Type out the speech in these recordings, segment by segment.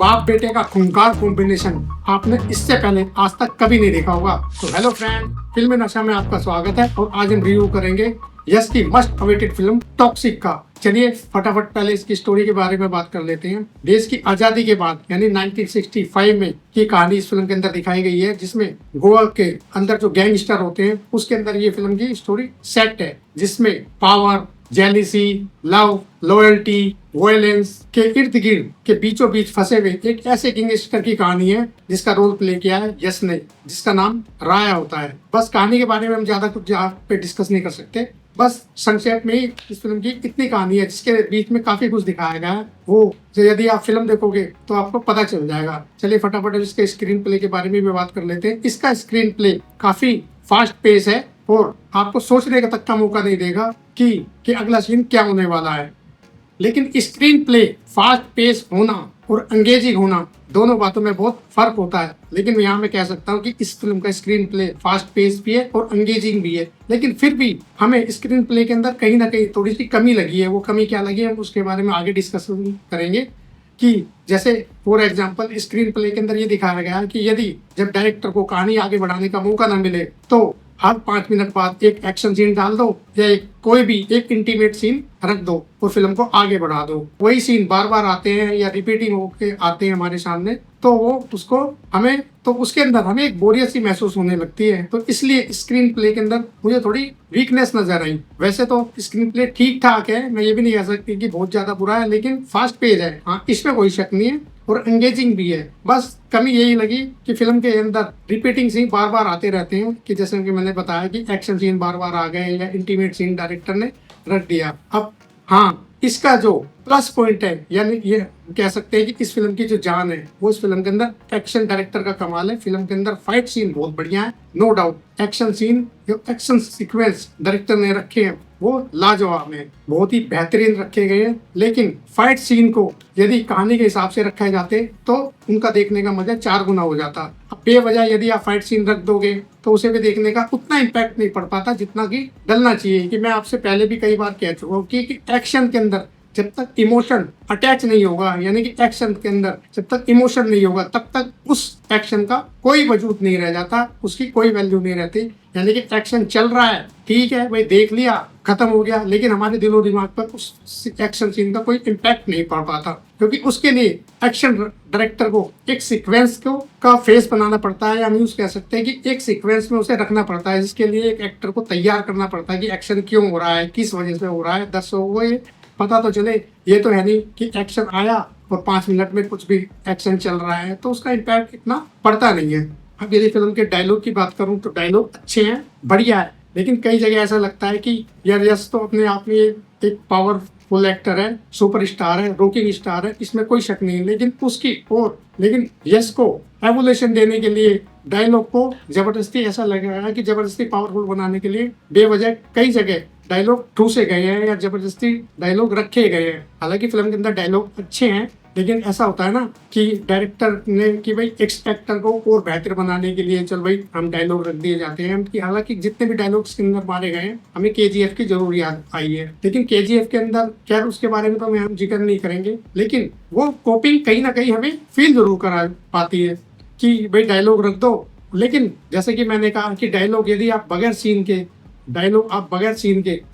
बाप बेटे का खूंखार कॉम्बिनेशन आपने इससे पहले आज तक कभी नहीं देखा होगा। तो हेलो फ्रेंड, फिल्म नशा में आपका स्वागत है और आज हम रिव्यू करेंगे यस की मस्ट अवेटेड फिल्म टॉक्सिक का। चलिए फटाफट पहले इसकी स्टोरी के बारे में बात कर लेते हैं। देश की आजादी के बाद यानी 1965 में की कहानी इस फिल्म के अंदर दिखाई गई है, जिसमें गोवा के अंदर जो गैंगस्टर होते हैं उसके अंदर ये फिल्म की स्टोरी सेट है, जिसमें power, jealousy, love, loyalty, violence के इर्द गिर्द के बीचों बीच फंसे हुए एक ऐसे गैंगस्टर की कहानी है जिसका रोल प्ले किया है यस ने, जिसका नाम राया होता है। बस कहानी के बारे में हम ज्यादा कुछ यहाँ पे डिस्कस नहीं कर सकते, बस संक्षेप में ही इस फिल्म की इतनी कहानी है जिसके बीच में काफी कुछ दिखाया गया है। वो यदि आप फिल्म देखोगे तो आपको पता चल जाएगा। चलिए फटाफट इसके स्क्रीन प्ले के बारे में भी बात कर लेते हैं। इसका स्क्रीन प्ले काफी फास्ट पेस है और आपको सोचने का तक का मौका नहीं देगा कि अगला सीन क्या होने वाला है। लेकिन स्क्रीन प्ले फास्ट पेस होना और एंगेजिंग होना दोनों बातों में बहुत फर्क होता है। लेकिन यहाँ मैं कह सकता हूँ कि इस फिल्म का स्क्रीन प्ले फास्ट पेस भी है और एंगेजिंग भी है, लेकिन फिर भी हमें स्क्रीन प्ले के अंदर कहीं ना कहीं थोड़ी सी कमी लगी है। वो कमी क्या लगी है हम उसके बारे में आगे डिस्कस करेंगे। कि जैसे फॉर एग्जाम्पल स्क्रीन प्ले के अंदर ये दिखाया गया है कि यदि जब डायरेक्टर को कहानी आगे बढ़ाने का मौका न मिले तो हर 5 मिनट बाद एक एक्शन सीन डाल दो या कोई भी एक इंटीमेट सीन रख दो और फिल्म को आगे बढ़ा दो। वही सीन बार बार आते हैं या रिपीटिंग होके आते हैं हमारे सामने, तो वो उसको हमें तो उसके अंदर हमें एक बोरियत सी महसूस होने लगती है। तो इसलिए स्क्रीन प्ले के अंदर मुझे थोड़ी वीकनेस नजर आई। वैसे तो स्क्रीन प्ले ठीक ठाक है, मैं ये भी नहीं कह सकती कि बहुत ज्यादा बुरा है, लेकिन फास्ट पेज है, हाँ इसमें कोई शक नहीं है, और एंगेजिंग भी है। बस कमी यही लगी कि फिल्म के अंदर रिपीटिंग सीन बार बार आते रहते हैं, कि जैसे कि मैंने बताया कि एक्शन सीन बार बार आ गए या इंटीमेट सीन डायरेक्टर ने रख दिया। अब हाँ, इसका जो प्लस पॉइंट है, यानी ये कह सकते हैं कि इस फिल्म की जो जान है वो इस फिल्म के अंदर एक्शन डायरेक्टर का कमाल है। फिल्म के अंदर फाइट सीन बहुत बढ़िया है, नो डाउट। एक्शन सीन, जो एक्शन सीक्वेंस डायरेक्टर ने रखे हैं वो लाजवाब है, बहुत ही बेहतरीन रखे गए हैं। लेकिन फाइट सीन को यदि कहानी के हिसाब से रखे जाते तो उनका देखने का मजा 4 गुना हो जाता। अब बेवजह यदि आप फाइट सीन रख दोगे तो उसे भी देखने का उतना इम्पैक्ट नहीं पड़ पाता जितना कि डलना चाहिए। कि मैं आपसे पहले भी कई बार कह चुका हूँ कि एक्शन के अंदर जब तक इमोशन अटैच नहीं होगा, यानी कि एक्शन के अंदर जब तक इमोशन नहीं होगा तब तक उस एक्शन का कोई वजूद नहीं रह जाता, उसकी कोई वैल्यू नहीं रहती। यानी कि एक्शन चल रहा है, ठीक है भाई, देख लिया, खत्म हो गया, लेकिन हमारे दिलो दिमाग पर उस एक्शन सीन का कोई इम्पैक्ट नहीं पड़ पाता, क्योंकि उसके लिए एक्शन डायरेक्टर को एक सीक्वेंस को का फेस बनाना पड़ता है, या हम यूज कह सकते हैं कि एक सीक्वेंस में उसे रखना पड़ता है, जिसके लिए एक एक्टर को तैयार करना पड़ता है कि एक्शन क्यों हो रहा है, किस वजह से हो रहा है, दर्शकों को ये पता तो चले। ये तो है नहीं कि एक्शन आया और 5 मिनट में कुछ भी एक्शन चल रहा है तो उसका इम्पैक्ट इतना पड़ता नहीं है। अब यदि फिल्म के डायलॉग की बात करूं तो डायलॉग अच्छे हैं, बढ़िया है, लेकिन कई जगह ऐसा लगता है कि यार यस तो अपने आप में एक पावरफुल एक्टर है, सुपरस्टार है, रॉकिंग स्टार है, इसमें कोई शक नहीं, लेकिन यस को एवोल्यूशन देने के लिए डायलॉग को जबरदस्ती ऐसा लग रहा है कि जबरदस्ती पावरफुल बनाने के लिए बेवजह कई जगह डायलॉग ठूसे गए हैं या जबरदस्ती डायलॉग रखे गए हैं। हालांकि फिल्म के अंदर डायलॉग अच्छे हैं, लेकिन ऐसा होता है ना कि डायरेक्टर ने कि भाई एक्टर को और बेहतर बनाने के लिए चल भाई हम डायलॉग रख दिए जाते हैं। कि हालांकि जितने भी डायलॉग्स के अंदर मारे गए हैं, हमें केजीएफ की जरूर याद आई है, लेकिन केजीएफ के अंदर खैर उसके बारे में तो हम जिक्र नहीं करेंगे, लेकिन वो कॉपिंग कहीं ना कहीं हमें फील जरूर करा पाती है कि भाई डायलॉग रख दो। लेकिन जैसे कि मैंने कहा कि डायलॉग यदि आप बगैर सीन के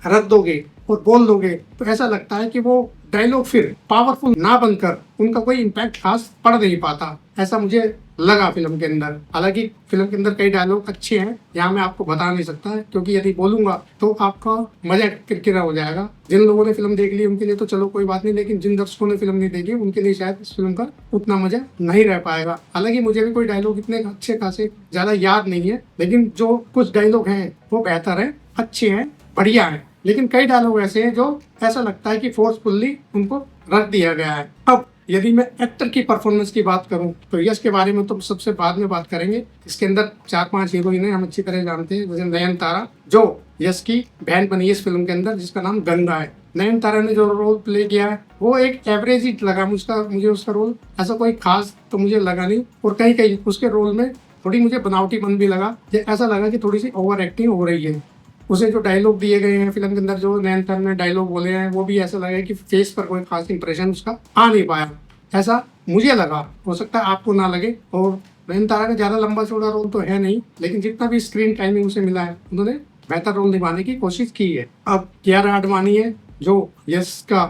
रख दोगे और बोल दोगे तो ऐसा लगता है कि वो डायलॉग फिर पावरफुल ना बनकर उनका कोई इम्पैक्ट खास पड़ नहीं पाता। ऐसा मुझे लगा फिल्म के अंदर। हालांकि फिल्म के अंदर कई डायलॉग अच्छे हैं, यहाँ मैं आपको बता नहीं सकता है, क्योंकि यदि बोलूंगा तो आपका मजा किरकिरा हो जाएगा। जिन लोगों ने फिल्म देख ली उनके लिए तो चलो कोई बात नहीं, लेकिन जिन दर्शकों ने फिल्म नहीं देखी उनके लिए शायद इस फिल्म का उतना मजा नहीं रह पाएगा। हालांकि मुझे भी कोई डायलॉग इतने अच्छे खासे ज्यादा याद नहीं है, लेकिन जो कुछ डायलॉग हैं वो बेहतर है, अच्छे हैं, बढ़िया है। लेकिन कई डायलॉग ऐसे हैं जो ऐसा लगता है कि फोर्सफुल्ली उनको रख दिया गया है। अब यदि मैं एक्टर की परफॉर्मेंस की बात करूं तो यश के बारे में तो सबसे बाद में बात करेंगे। इसके अंदर 4-5 हीरोइन हम अच्छी तरह जानते हैं, जैसे नयनतारा जो यश की बहन बनी है इस फिल्म के अंदर, जिसका नाम गंगा है। नयनतारा ने जो रोल प्ले किया है वो एक एवरेज ही लगा मुझे उसका रोल ऐसा कोई खास तो मुझे लगा नहीं, और कहीं उसके रोल में थोड़ी मुझे बनावटीपन भी लगा। ऐसा लगा कि थोड़ी सी ओवर एक्टिंग हो रही है। उसे जो डायलॉग दिए गए हैं फिल्म के अंदर, जो नयनतारा ने डायलॉग बोले हैं, वो भी ऐसा लगा कि फेस पर कोई खास इंप्रेशन उसका आ नहीं पाया। ऐसा मुझे लगा, हो सकता है आपको ना लगे। और नयनतारा का ज्यादा लंबा चौड़ा रोल तो है नहीं, लेकिन जितना भी स्क्रीन टाइमिंग उसे मिला है उन्होंने बेहतर रोल निभाने की कोशिश की है। अब कियारा आडवाणी है जो यश का,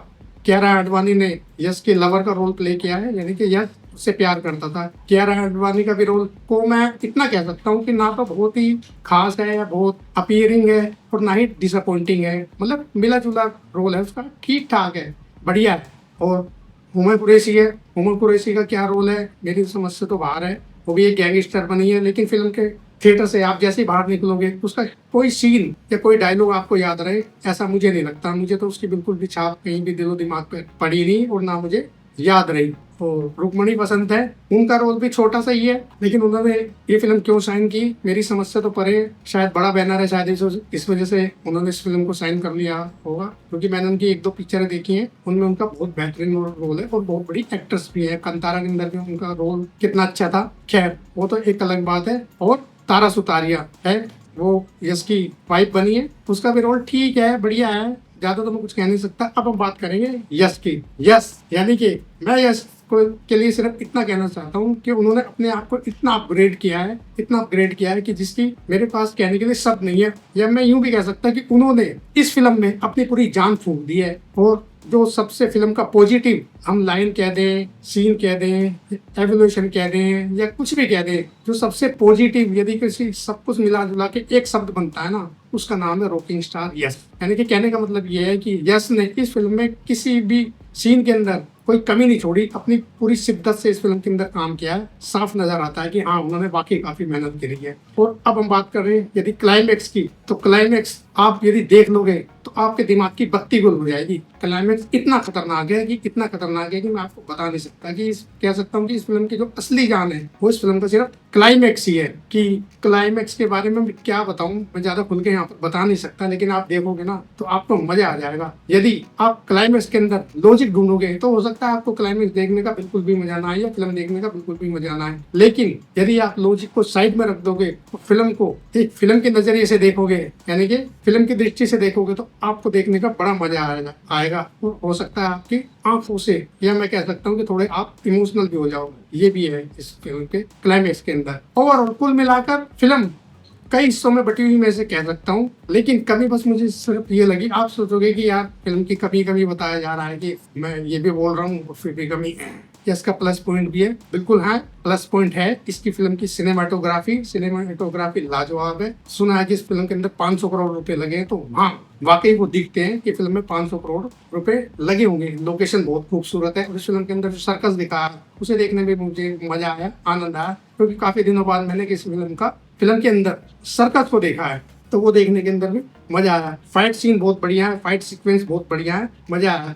कियारा आडवाणी ने यश के लवर का रोल प्ले किया है, यानी कि यश उससे प्यार करता था। कियारा आडवाणी का भी रोल को मैं इतना कह सकता हूँ कि ना तो बहुत ही खास है या बहुत अपीयरिंग है और ना ही डिसअपॉइंटिंग है, मतलब मिला जुला रोल है उसका, ठीक ठाक है, बढ़िया है। और हुमा कुरैशी है, हुमा कुरैशी का क्या रोल है मेरी समझ से तो बाहर है। वो भी एक गैंगस्टर बनी है, लेकिन फिल्म के थिएटर से आप जैसे ही बाहर निकलोगे उसका कोई सीन या कोई डायलॉग आपको याद रहे, ऐसा मुझे नहीं लगता। मुझे तो उसकी बिल्कुल भी छाप कहीं भी दिलो दिमाग पे पड़ी नहीं और ना मुझे याद रही। तो रुक्मणी बसंत है, उनका रोल भी छोटा सा ही है, लेकिन उन्होंने ये फिल्म क्यों साइन की मेरी समझ से तो परे, शायद बड़ा बैनर है, शायद इस वजह से उन्होंने इस फिल्म को साइन कर लिया होगा। क्योंकि मैंने उनकी एक दो पिक्चरें देखी हैं, उनमें उनका बहुत बेहतरीन रोल है और बहुत बड़ी एक्ट्रेस भी है। कंतारा के अंदर भी उनका रोल कितना अच्छा था, खैर वो तो एक अलग बात है। और तारा सुतारिया है, वो यश की वाइफ बनी है, उसका भी रोल ठीक है, बढ़िया है, ज्यादा तो मैं कुछ कह नहीं सकता। अब हम बात करेंगे यश की। यश यानी कि मैं यश को के लिए सिर्फ इतना कहना चाहता हूँ कि उन्होंने अपने आप को इतना अपग्रेड किया है, इतना अपग्रेड किया है कि जिसकी मेरे पास कहने के लिए शब्द नहीं है। या मैं यूं भी कह सकता कि उन्होंने इस फिल्म में अपनी पूरी जान फूंक दी है। और जो सबसे फिल्म का पॉजिटिव हम लाइन कह दें, सीन कह दें, एवोल्यूशन कह दें या कुछ भी कह दें, जो सबसे पॉजिटिव यदि किसी सब कुछ मिला जुला के एक शब्द बनता है ना, उसका नाम है रॉकिंग स्टार यश। यानी कि कहने का मतलब ये है कि यश ने इस फिल्म में किसी भी सीन के अंदर कोई कमी नहीं छोड़ी, अपनी पूरी शिद्दत से इस फिल्म के अंदर काम किया है। साफ नजर आता है कि हाँ उन्होंने वाकई काफी मेहनत करी है। और अब हम बात कर रहे हैं यदि क्लाइमेक्स की, तो क्लाइमेक्स आप यदि देख लोगे तो आपके दिमाग की बत्ती गुल हो जाएगी। क्लाइमेक्स इतना खतरनाक है कि इतना खतरनाक है कि मैं आपको बता नहीं सकता। कि कह सकता हूँ कि इस फिल्म की जो असली जान है वो इस फिल्म का सिर्फ क्लाइमेक्स ही है। कि क्लाइमेक्स के बारे में क्या बताऊं, मैं ज्यादा खुल के यहाँ पर बता नहीं सकता, लेकिन आप देखोगे ना तो आपको मजा आ जाएगा। यदि आप क्लाइमेक्स के अंदर लॉजिक ढूंढोगे तो हो सकता है आपको क्लाइमेक्स देखने का बिल्कुल भी मजा ना आए या फिल्म देखने का बिल्कुल भी मजा ना आए। लेकिन यदि आप लॉजिक को साइड में रख दोगे तो फिल्म को एक फिल्म के नजरिए से देखोगे, यानी कि फिल्म की दृष्टि से देखोगे, तो आपको देखने का बड़ा मजा आएगा। हो सकता है आपकी आंखों से, या मैं कह सकता हूँ कि थोड़े आप इमोशनल भी हो जाओगे। ये भी है इस फिल्म के क्लाइमेक्स के अंदर। ओवरऑल कुल मिलाकर फिल्म कई हिस्सों में बटी हुई मैं से कह सकता हूँ, लेकिन कमी बस मुझे सिर्फ ये लगी। आप सोचोगे कि यार फिल्म की कमी कमी बताया जा रहा है, कि मैं ये भी बोल रहा हूँ फिर भी कमी है, इसका प्लस पॉइंट भी है। बिल्कुल हाँ, प्लस पॉइंट है इसकी फिल्म की सिनेमाटोग्राफी लाजवाब है। सुना है कि इस फिल्म के अंदर 500 करोड़ रुपए लगे हैं, तो हाँ वाकई वो दिखते हैं कि फिल्म में 500 करोड़ रुपए लगे होंगे। लोकेशन बहुत खूबसूरत है और इस फिल्म के अंदर जो सर्कस दिखा है उसे देखने में मुझे मजा आया, आनंद आया। क्योंकि काफी दिनों बाद मैंने किसी फिल्म के अंदर सर्कस को देखा है, तो वो देखने के अंदर भी मजा आया। फाइट सीन बहुत बढ़िया है, फाइट सीक्वेंस बहुत बढ़िया है, मजा आया।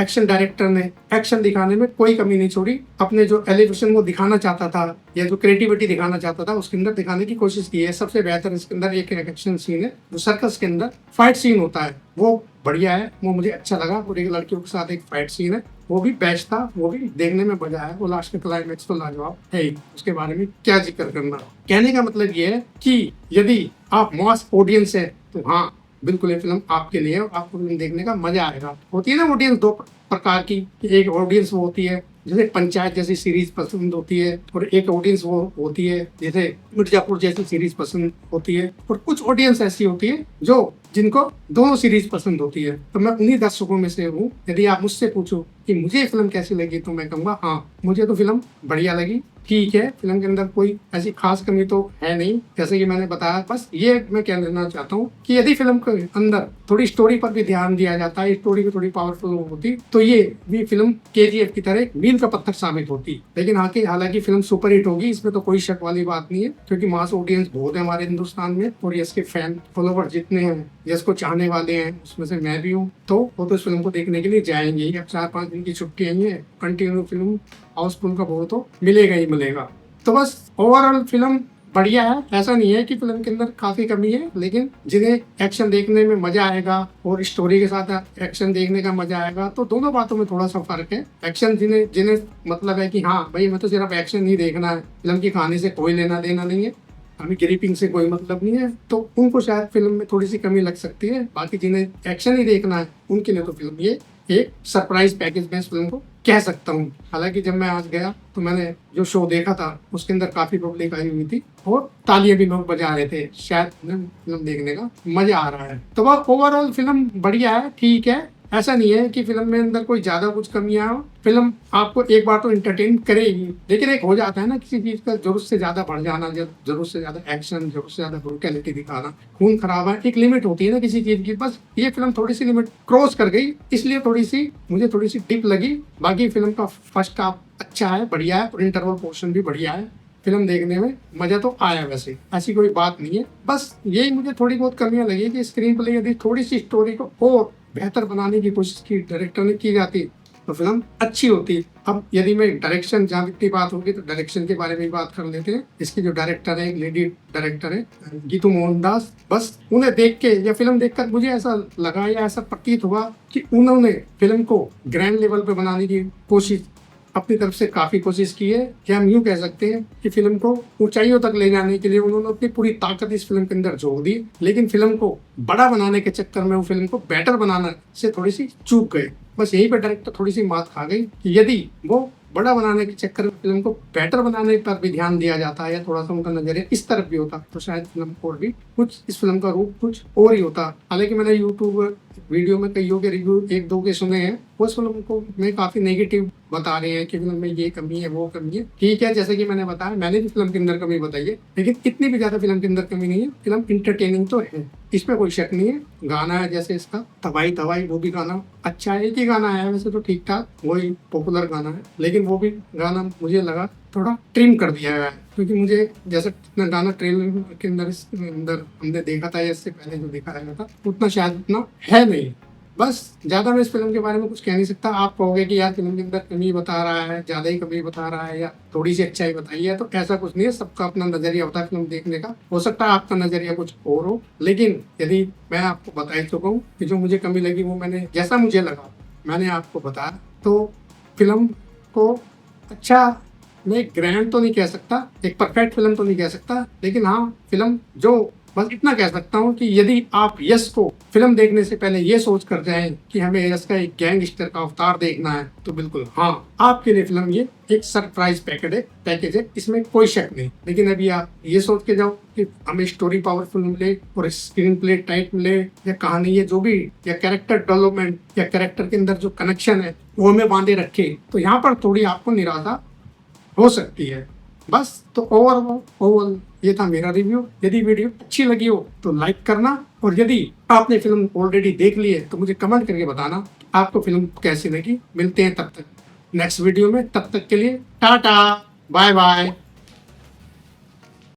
एक्शन डायरेक्टर ने एक्शन दिखाने में कोई कमी नहीं छोड़ी। अपने जो एलिवेशन वो दिखाना चाहता था या जो क्रिएटिविटी दिखाना चाहता था उसके अंदर दिखाने की कोशिश की है। सबसे बेहतर इसके अंदर एक एक्शन सीन है, जो सर्कस के अंदर फाइट सीन होता है, वो बढ़िया है, वो मुझे अच्छा लगा। और एक लड़कियों के साथ एक फाइट सीन है, वो भी बेस्ट था, वो भी देखने में मजा आया। वो लास्ट में क्लाइमेक्स तो लाजवाब है ही, उसके बारे में क्या जिक्र करना। कहने का मतलब ये है कि यदि आप मास ऑडियंस है तो हाँ बिल्कुल ये फिल्म आपके लिए, आपको फिल्म देखने का मजा आएगा। होती है ना ऑडियंस दो प्रकार की, एक ऑडियंस वो होती है जैसे पंचायत जैसी सीरीज पसंद होती है, और एक ऑडियंस वो होती है जैसे मिर्जापुर जैसी सीरीज पसंद होती है, और कुछ ऑडियंस ऐसी होती है जो जिनको दोनों सीरीज पसंद होती है। तो मैं उन्हीं दर्शकों में से हूँ। यदि आप मुझसे पूछो कि मुझे फिल्म कैसी लगी, तो मैं कहूँगा हाँ मुझे तो फिल्म बढ़िया लगी, ठीक है। फिल्म के अंदर कोई ऐसी खास कमी तो है नहीं, जैसे कि मैंने बताया। बस ये मैं कह देना चाहता हूँ कि यदि फिल्म के अंदर थोड़ी स्टोरी पर भी ध्यान दिया जाता है, स्टोरी भी थोड़ी पावरफुल होती, तो ये भी फिल्म KGF की तरह मील का पत्थर साबित होती। लेकिन हालांकि फिल्म सुपरहिट होगी, इसमें तो कोई शक वाली बात नहीं है, क्योंकि मास ऑडियंस बहुत है हमारे हिंदुस्तान में, और इसके फैन फॉलोवर जितने हैं, जिसको चाहने वाले हैं, उसमें से मैं भी हूँ, तो वो तो इस फिल्म को देखने के लिए जाएंगे। अब 4-5 दिन की छुट्टी आई है, कंटिन्यू फिल्म हाउसफुल का वो तो मिलेगा ही मिलेगा। तो बस ओवरऑल फिल्म बढ़िया है, ऐसा नहीं है कि फिल्म के अंदर काफी कमी है, लेकिन जिन्हें एक्शन देखने में मजा आएगा और स्टोरी के साथ एक्शन देखने का मजा आएगा, तो दोनों बातों में थोड़ा सा फर्क है। एक्शन जिन्हें मतलब है कि हाँ भाई मैं तो सिर्फ एक्शन ही देखना है, फिल्म की कहानी से कोई लेना देना नहीं है, हमें ग्रिपिंग से कोई मतलब नहीं है, तो उनको शायद फिल्म में थोड़ी सी कमी लग सकती है। बाकी जिन्हें एक्शन ही देखना है उनके लिए तो फिल्म ये एक सरप्राइज पैकेज में इस फिल्म को कह सकता हूँ। हालांकि जब मैं आज गया तो मैंने जो शो देखा था उसके अंदर काफी पब्लिक आई हुई थी और तालियां भी लोग बजा रहे थे। शायद फिल्म देखने का मजा आ रहा है। तो वह ओवरऑल फिल्म बढ़िया है, ठीक है। ऐसा नहीं है कि फिल्म में अंदर कोई ज्यादा कुछ कमियां हो। फिल्म आपको एक बार तो इंटरटेन करेगी, लेकिन एक हो जाता है ना किसी चीज का जरूरत से ज्यादा बढ़ जाना, जरूरत से ज्यादा एक्शन, जरूरत से ज्यादा ब्रूटैलिटी दिखाना, खून खराब है। एक लिमिट होती है ना किसी चीज की, बस ये फिल्म थोड़ी सी लिमिट क्रॉस कर गई, इसलिए मुझे थोड़ी सी डिप लगी। बाकी फिल्म का फर्स्ट हाफ अच्छा है, बढ़िया है, और इंटरवल पोर्शन भी बढ़िया है। फिल्म देखने में मजा तो आया, वैसे ऐसी कोई बात नहीं है। बस यही मुझे थोड़ी बहुत कमियां लगी कि स्क्रीन प्ले यदि थोड़ी सी स्टोरी को और बेहतर बनाने की कोशिश की डायरेक्टर ने की जाती तो फिल्म अच्छी होती। अब यदि मैं डायरेक्शन, जहाँ की बात होगी तो डायरेक्शन के बारे में बात कर लेते हैं। इसकी जो डायरेक्टर है, लेडी डायरेक्टर है गीतू मोहनदास। बस उन्हें देख के या फिल्म देखकर मुझे ऐसा लगा या ऐसा प्रतीत हुआ कि उन्होंने फिल्म को ग्रैंड लेवल पे बनाने की कोशिश अपनी तरफ से काफी कोशिश की है। क्या हम यूं कह सकते हैं कि फिल्म को ऊंचाइयों तक ले जाने के लिए उन्होंने अपनी पूरी ताकत इस फिल्म के अंदर झोंक दी, लेकिन फिल्म को बड़ा बनाने के चक्कर में वो फिल्म को बेटर बनाने से थोड़ी सी चूक गए। बस यही पर डायरेक्टर थोड़ी सी मात खा गई कि यदि वो बड़ा बनाने के चक्कर में फिल्म को बेटर बनाने पर भी ध्यान दिया जाता है या थोड़ा सा उनका नजरिया इस तरफ भी होता तो शायद फिल्म और भी कुछ, इस फिल्म का रूप कुछ और ही होता। हालांकि मैंने यूट्यूब वीडियो में कईयों के रिव्यू एक दो के सुने हैं, उस फिल्म को मैं काफी नेगेटिव बता रहे हैं कि फिल्म में ये कमी है, वो कमी है। ठीक है, जैसे कि मैंने बताया, मैंने भी फिल्म के अंदर कमी बताई है, लेकिन इतनी भी ज्यादा फिल्म के अंदर कमी नहीं है। फिल्म इंटरटेनिंग तो है, इसमें कोई शक नहीं है। गाना है जैसे इसका तबाही तबाही, वो भी गाना अच्छा है। एक ही गाना है वैसे तो ठीक ठाक, वही पॉपुलर गाना है, लेकिन वो भी गाना मुझे लगा थोड़ा ट्रिम कर दिया गया है, क्योंकि मुझे जैसे गाना ट्रेलर के अंदर हमने देखा था या इससे पहले जो दिखाया गया था उतना शायद उतना है नहीं। बस ज्यादा मैं इस फिल्म के बारे में कुछ कह नहीं सकता। आप कहोगे कि यार फिल्म के अंदर कमी बता रहा है, ज्यादा ही कमी बता रहा है या थोड़ी सी अच्छाई बताई है, तो ऐसा कुछ नहीं है। सबका अपना नजरिया होता है फिल्म देखने का। हो सकता है आपका नजरिया कुछ और हो, लेकिन यदि मैं आपको बता ही चुका हूँ कि जो मुझे कमी लगी वो मैंने, जैसा मुझे लगा मैंने आपको बताया। तो फिल्म को अच्छा, मैं ग्रैंड तो नहीं कह सकता, एक परफेक्ट फिल्म तो नहीं कह सकता, लेकिन हाँ फिल्म जो, बस इतना कह सकता हूँ कि यदि आप यश को फिल्म देखने से पहले ये सोच कर जाएं कि हमें यश का एक गैंगस्टर का अवतार देखना है, तो बिल्कुल हाँ, आपके लिए फिल्म ये एक सरप्राइज पैकेज है, इसमें कोई शक नहीं। लेकिन अभी आप ये सोच के जाओ कि हमें स्टोरी पावरफुल मिले और स्क्रीन प्ले टाइट मिले, या कहानी ये जो भी, या कैरेक्टर डेवलपमेंट या कैरेक्टर के अंदर जो कनेक्शन है वो हमें बांधे रखे, तो यहाँ पर थोड़ी आपको निराशा हो सकती है। बस तो ओवरऑल ये था मेरा रिव्यू। यदि वीडियो अच्छी लगी हो तो लाइक करना, और यदि आपने फिल्म ऑलरेडी देख ली है तो मुझे कमेंट करके बताना आपको फिल्म कैसी लगी। मिलते हैं तब तक नेक्स्ट वीडियो में, तब तक के लिए टाटा बाय बाय।